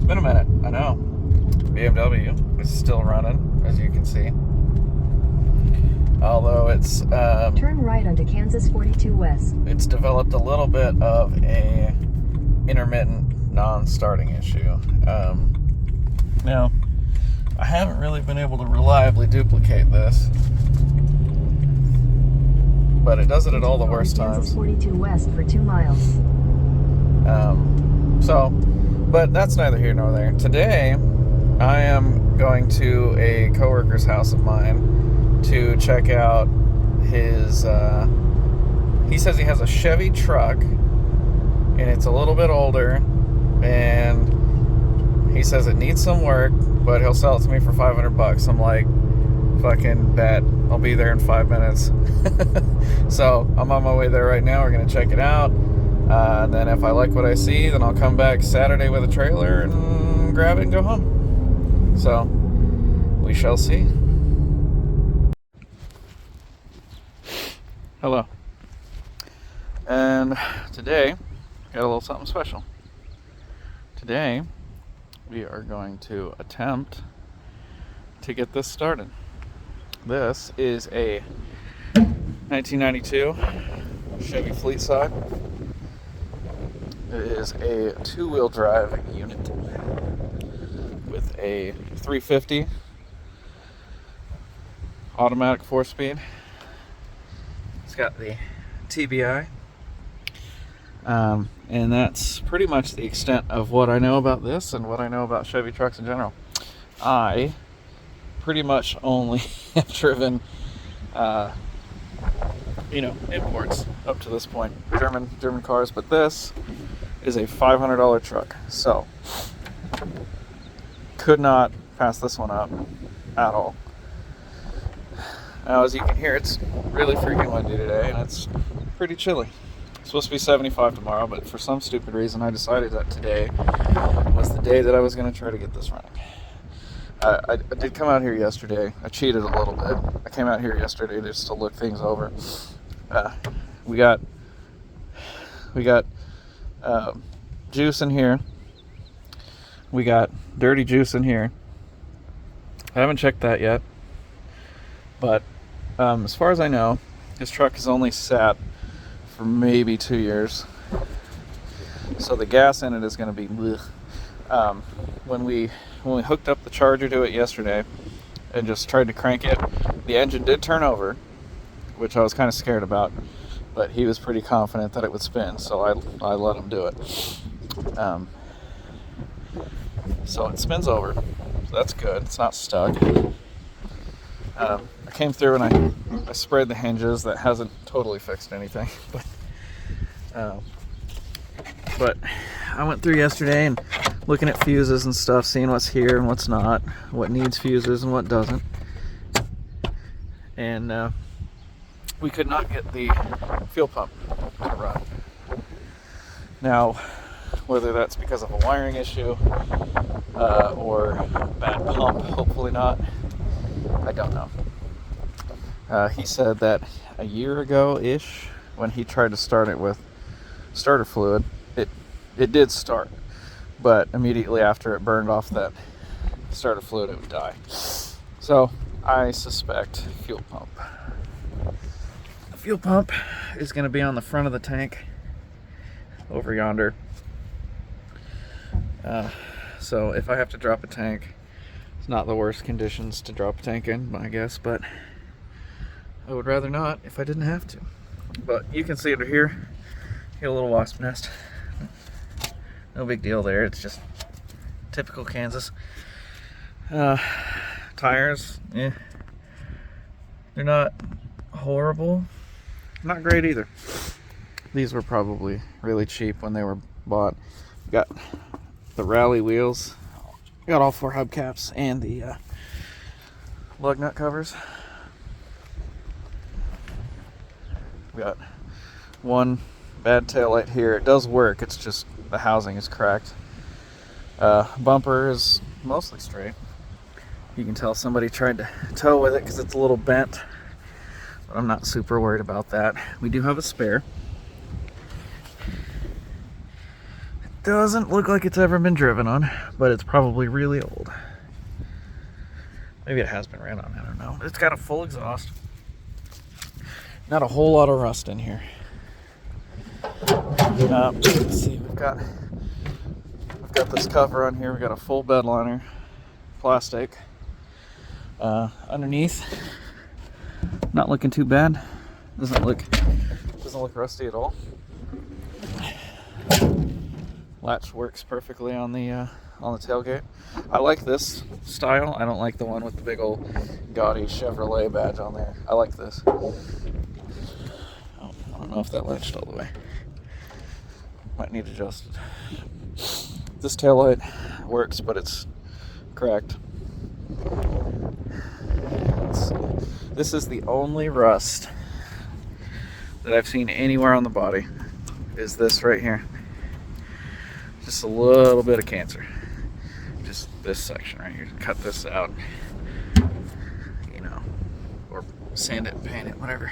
been a minute, I know. BMW is still running, as you can see. Although it's turn right onto Kansas 42 West. It's developed a little bit of a intermittent non-starting issue. Now, I haven't really been able to reliably duplicate this, but it does it at all the worst times. Kansas 42 West for 2 miles. But that's neither here nor there. Today, I am going to a coworker's house of mine to check out his, he says he has a Chevy truck, and it's a little bit older, and he says it needs some work, but he'll sell it to me for $500. I'm like, fucking bet. I'll be there in 5 minutes. So I'm on my way there right now. We're going to check it out. And then if I like what I see, then I'll come back Saturday with a trailer and grab it and go home. So we shall see. Hello. And today, got a little something special. Today, we are going to attempt to get this started. This is a 1992 Chevy Fleetside. It is a 2-wheel drive unit with a 350 automatic 4-speed. It's got the TBI. And that's pretty much the extent of what I know about this and what I know about Chevy trucks in general. I pretty much only have driven imports up to this point, German cars, but this is a $500 truck, so could not pass this one up at all. Now, as you can hear, it's really freaking windy today, and it's pretty chilly. It's supposed to be 75 tomorrow, but for some stupid reason, I decided that today was the day that I was going to try to get this running. I did come out here yesterday. I cheated a little bit. I came out here yesterday just to look things over. We got juice in here. We got dirty juice in here. I haven't checked that yet, but as far as I know, his truck has only sat for maybe 2 years, so the gas in it is going to be blech. When we hooked up the charger to it yesterday and just tried to crank it, the engine did turn over, which I was kind of scared about, but he was pretty confident that it would spin, so I let him do it. So it spins over, so that's good. It's not stuck. I came through and I sprayed the hinges. That hasn't totally fixed anything, but I went through yesterday and looking at fuses and stuff, seeing what's here and what's not, what needs fuses and what doesn't. And we could not get the fuel pump to run. Now, whether that's because of a wiring issue or bad pump, hopefully not, I don't know. He said that a year ago-ish, when he tried to start it with starter fluid, it did start, but immediately after it burned off that starter fluid, it would die. So I suspect fuel pump. The fuel pump is going to be on the front of the tank over yonder. So if I have to drop a tank, it's not the worst conditions to drop a tank in, I guess, but I would rather not if I didn't have to. But you can see it here. Get a little wasp nest. No big deal there. It's just typical Kansas. Tires, they're not horrible. Not great either. These were probably really cheap when they were bought. Got the rally wheels. Got all 4 hubcaps and the lug nut covers. We got one bad taillight here. It does work, it's just the housing is cracked. Bumper is mostly straight. You can tell somebody tried to tow with it because it's a little bent, but I'm not super worried about that. We do have a spare. doesn't look like it's ever been driven on, but it's probably really old. Maybe it has been ran on, I don't know. It's got a full exhaust. Not a whole lot of rust in here. Let's see, I've got this cover on here. We got a full bed liner, plastic. Underneath, not looking too bad. Doesn't look rusty at all. Latch works perfectly on the tailgate. I like this style. I don't like the one with the big old gaudy Chevrolet badge on there. I like this. Oh, I don't know if that latched all the way. Might need adjusted. This taillight works, but it's cracked. This is the only rust that I've seen anywhere on the body, is this right here. Just a little bit of cancer. Just this section right here. Cut this out, you know, or sand it, paint it, whatever.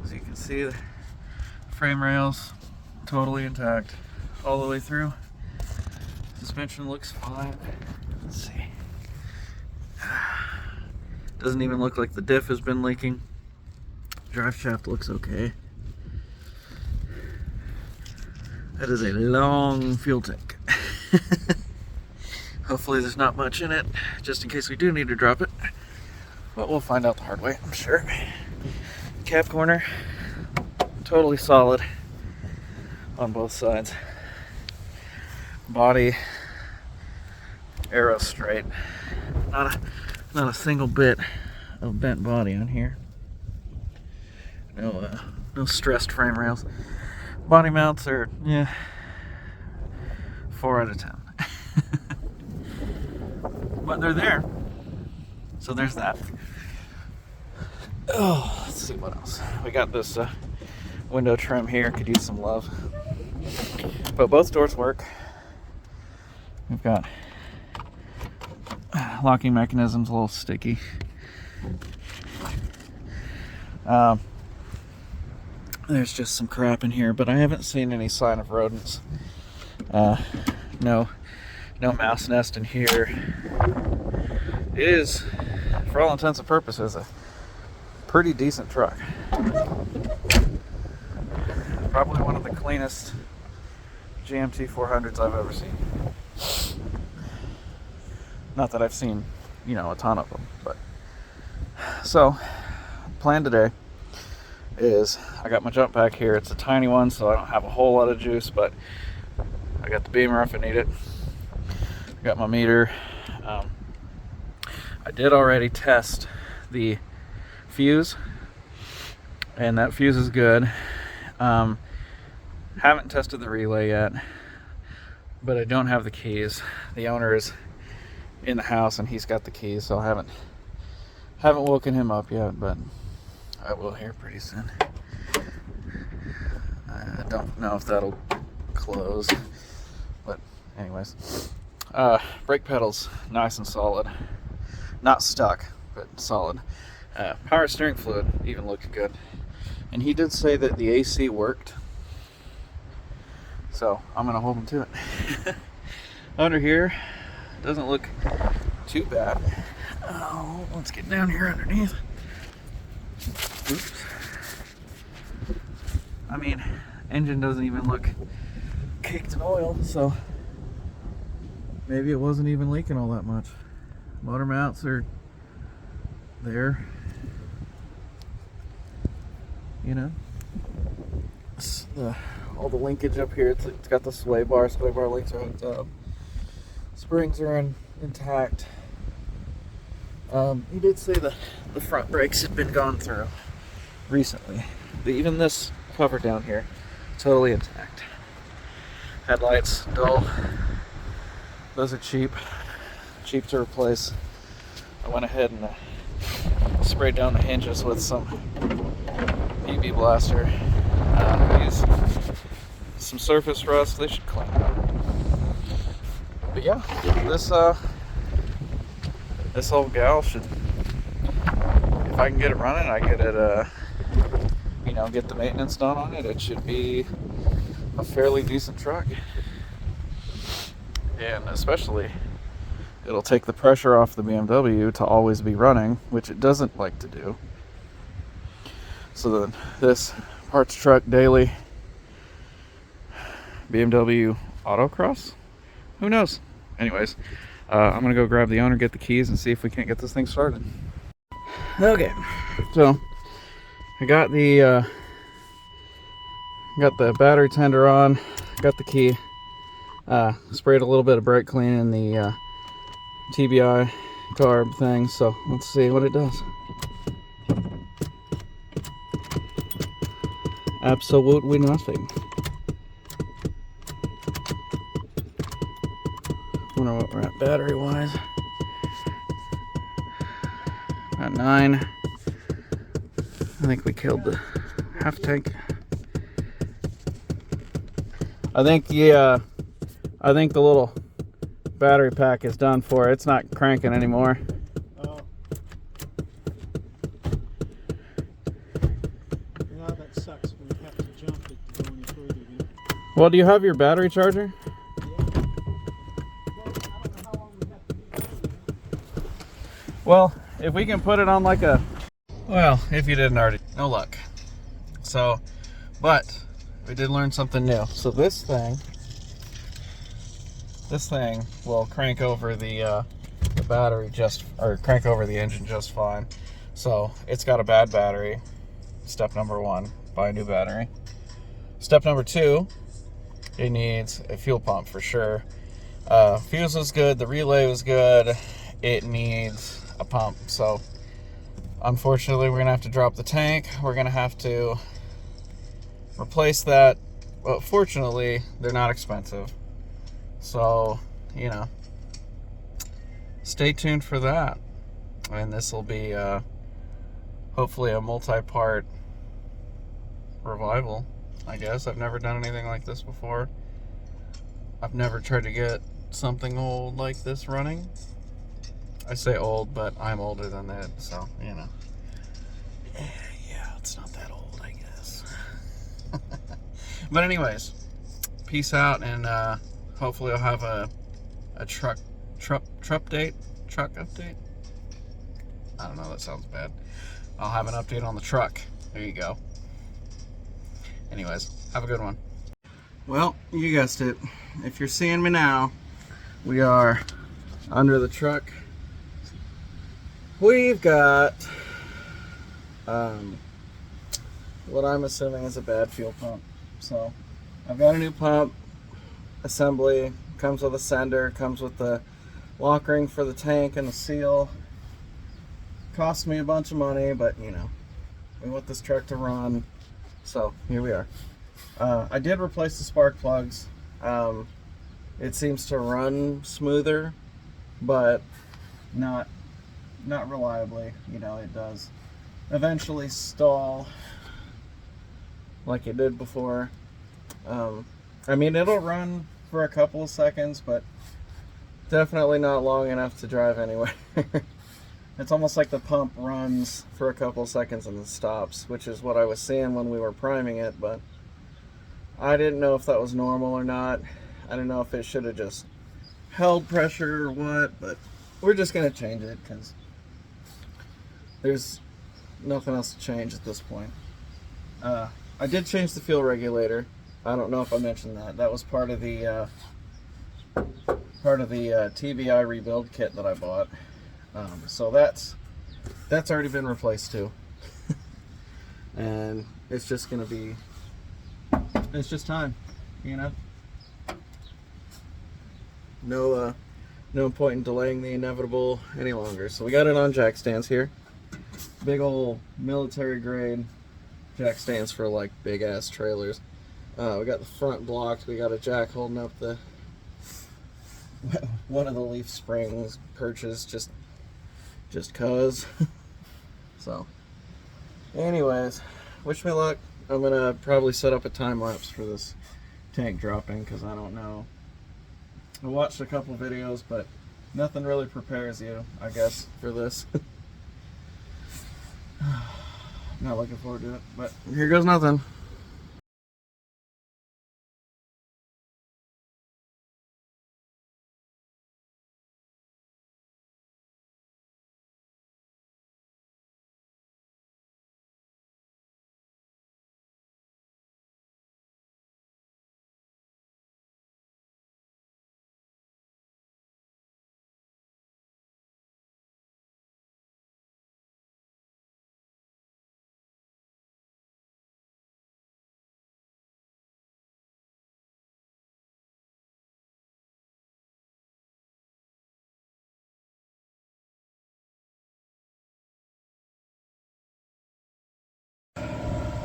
As you can see, the frame rails totally intact all the way through. Suspension looks fine. Let's see. Doesn't even look like the diff has been leaking. Drive shaft looks okay. That is a long fuel tank. Hopefully there's not much in it, just in case we do need to drop it. But we'll find out the hard way, I'm sure. Cab corner, totally solid on both sides. Body, arrow straight. Not a single bit of bent body on here. No stressed frame rails. Body mounts are 4 out of 10. But they're there. So there's that. Oh, let's see what else. We got this window trim here. Could use some love. But both doors work. We've got locking mechanisms, a little sticky. There's just some crap in here, but I haven't seen any sign of rodents. No mouse nest in here. It is, for all intents and purposes, a pretty decent truck. Probably one of the cleanest GMT 400s I've ever seen. Not that I've seen, a ton of them, but. So, plan today is I got my jump pack here. It's a tiny one, so I don't have a whole lot of juice, but I got the beamer if I need it. I got my meter. I did already test the fuse, and that fuse is good. Haven't tested the relay yet, but I don't have the keys. The owner is in the house and he's got the keys, so I haven't woken him up yet, but I will here pretty soon. I don't know if that'll close, but anyways. Brake pedals, nice and solid. Not stuck, but solid. Power steering fluid even looked good. And he did say that the AC worked, so I'm gonna hold him to it. Under here, doesn't look too bad. Oh, let's get down here underneath. Oops. I mean, engine doesn't even look caked in oil, so maybe it wasn't even leaking all that much. Motor mounts are there. All the linkage up here, it's got the sway bar links are hooked up. Springs are intact. He did say the front brakes had been gone through recently. But even this cover down here, totally intact. Headlights, dull. Those are cheap to replace. I went ahead and sprayed down the hinges with some PB Blaster. These some surface rust, they should clean up. But yeah, this old gal should, if I can get it running, I get it, get the maintenance done on it. It should be a fairly decent truck. And especially, it'll take the pressure off the BMW to always be running, which it doesn't like to do. So then this parts truck daily BMW autocross? Who knows? Anyways, I'm gonna go grab the owner, get the keys, and see if we can't get this thing started. Okay, so I got the battery tender on, got the key, sprayed a little bit of brake clean in the TBI carb thing, so let's see what it does. Absolutely nothing. Wonder what we're at battery wise. At 9. I think we killed the half tank. I think the little battery pack is done for. It's not cranking anymore. Oh. Yeah, that sucks when you have to jump it to go any further. Then. Well, do you have your battery charger? Well, if we can put it on like a... Well, if you didn't already, no luck. So, but we did learn something new. So this thing will crank over the battery or crank over the engine just fine. So it's got a bad battery. Step number 1, buy a new battery. Step number 2, it needs a fuel pump for sure. Fuse was good, the relay was good. It needs a pump. So unfortunately we're gonna have to drop the tank. We're gonna have to replace that. Well, fortunately they're not expensive, so you know, stay tuned for that. And this will be hopefully a multi-part revival, I guess. I've never done anything like this before. I've never tried to get something old like this running. I say old, but I'm older than that, so, you know. Yeah, it's not that old, I guess. But anyways, peace out, and hopefully I'll have a truck update. I don't know, that sounds bad. I'll have an update on the truck. There you go. Anyways, have a good one. Well, you guessed it. If you're seeing me now, we are under the truck. We've got what I'm assuming is a bad fuel pump. So I've got a new pump assembly, comes with a sender, comes with the lock ring for the tank and the seal. Cost me a bunch of money, but you know, we want this truck to run, so here we are. I did replace the spark plugs. It seems to run smoother, but not reliably. You know, it does eventually stall like it did before. I mean, it'll run for a couple of seconds, but definitely not long enough to drive anywhere. It's almost like the pump runs for a couple of seconds and then stops, which is what I was seeing when we were priming it, but I didn't know if that was normal or not. I don't know if it should have just held pressure or what, but we're just going to change it because there's nothing else to change at this point. I did change the fuel regulator. I don't know if I mentioned that. That was part of the TBI rebuild kit that I bought. So that's already been replaced too. And it's just gonna be, it's just time, you know. No point in delaying the inevitable any longer. So we got it on jack stands here. Big old military grade jack stands for like big ass trailers. We got the front blocked. We got a jack holding up the one of the leaf springs perches just cause. So anyways, wish me luck. I'm gonna probably set up a time lapse for this tank dropping because I don't know. I watched a couple videos, but nothing really prepares you, I guess, for this. Not looking forward to it, but here goes nothing.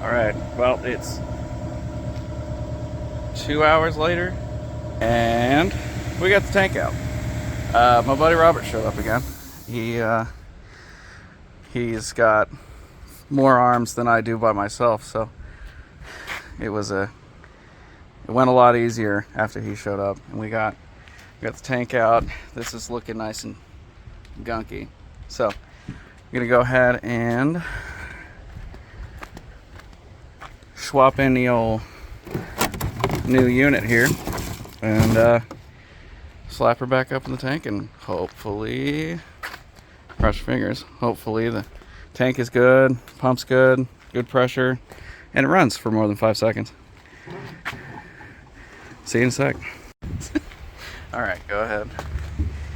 All right, well, it's 2 hours later, and we got the tank out. My buddy Robert showed up again. He's got more arms than I do by myself, so it went a lot easier after he showed up, and we got the tank out. This is looking nice and gunky, so I'm gonna go ahead and swap in the old new unit here and slap her back up in the tank, and hopefully, cross your fingers, hopefully the tank is good, pump's good, good pressure, and it runs for more than 5 seconds. See you in a sec. All right, go ahead.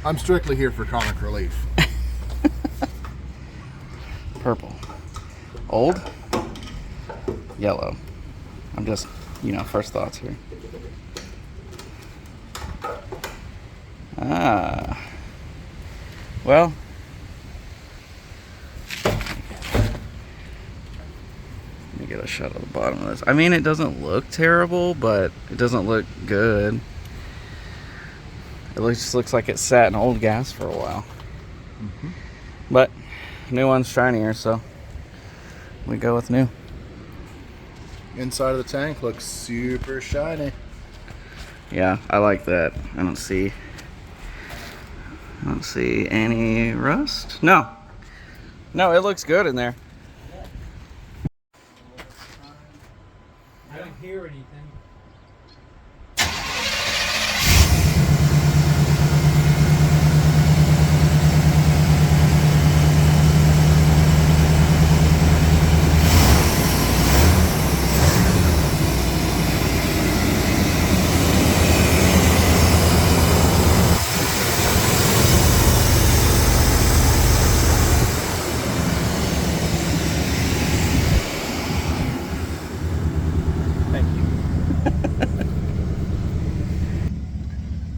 I'm strictly here for comic relief. Purple. Old. Yellow. I'm just, first thoughts here. Well, let me get a shot of the bottom of this. I mean, it doesn't look terrible, but it doesn't look good. It just looks like it sat in old gas for a while. Mm-hmm. But new one's shinier, so we go with new. Inside of the tank looks super shiny. Yeah, I like that. I don't see any rust. No, it looks good in there. I don't hear anything.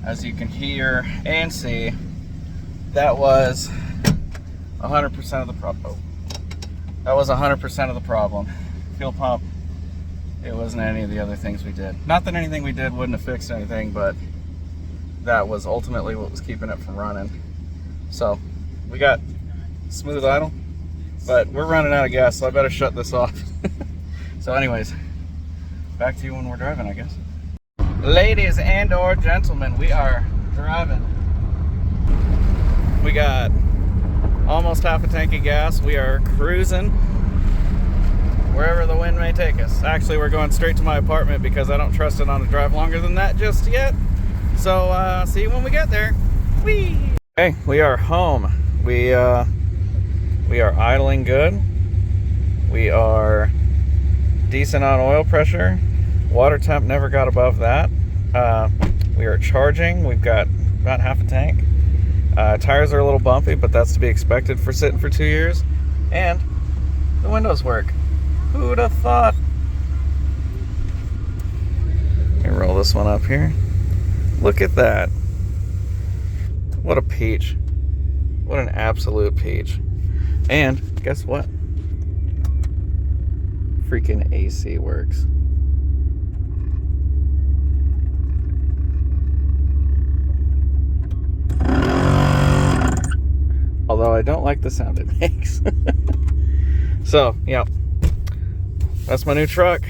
As you can hear and see, that was 100% of the problem. That was 100% of the problem. Fuel pump, it wasn't any of the other things we did. Not that anything we did wouldn't have fixed anything, but that was ultimately what was keeping it from running. So we got smooth idle, but we're running out of gas, so I better shut this off. So anyways, back to you when we're driving, I guess. Ladies and or gentlemen, we are driving. We got almost half a tank of gas. We are cruising wherever the wind may take us. Actually, we're going straight to my apartment because I don't trust it on a drive longer than that just yet. So see you when we get there. Whee! Okay, we are home. We are idling good. We are decent on oil pressure. Water temp never got above that. We are charging. We've got about half a tank. Tires are a little bumpy, but that's to be expected for sitting for 2 years. And the windows work. Who'd have thought? Let me roll this one up here. Look at that. What a peach. What an absolute peach. And guess what? Freaking AC works. Although I don't like the sound it makes. So, yeah, that's my new truck.